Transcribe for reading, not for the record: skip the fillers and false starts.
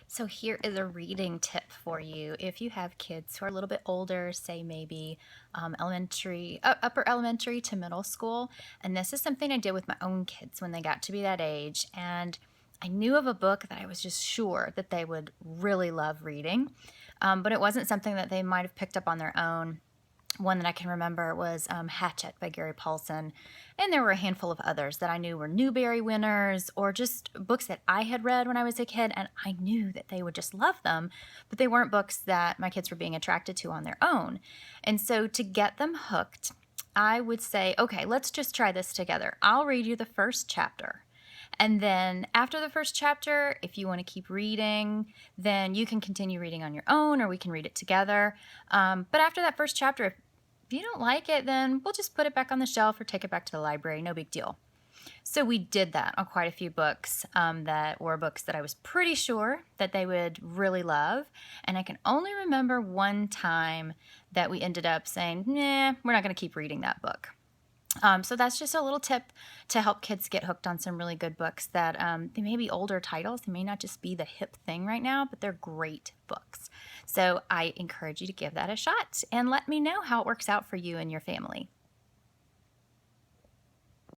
So here is a reading tip for you. If you have kids who are a little bit older, say maybe upper elementary to middle school, and this is something I did with my own kids when they got to be that age, and I knew of a book that I was just sure that they would really love reading, but it wasn't something that they might have picked up on their own. One that I can remember was Hatchet by Gary Paulson. And there were a handful of others that I knew were Newbery winners or just books that I had read when I was a kid. And I knew that they would just love them, but they weren't books that my kids were being attracted to on their own. And so to get them hooked, I would say, okay, let's just try this together. I'll read you the first chapter. And then after the first chapter, if you want to keep reading, then you can continue reading on your own or we can read it together. But after that first chapter, if you don't like it, then we'll just put it back on the shelf or take it back to the library. No big deal. So we did that on quite a few books that were books that I was pretty sure that they would really love. And I can only remember one time that we ended up saying, nah, we're not going to keep reading that book. So that's just a little tip to help kids get hooked on some really good books that they may be older titles. They may not just be the hip thing right now, but they're great books. So I encourage you to give that a shot and let me know how it works out for you and your family.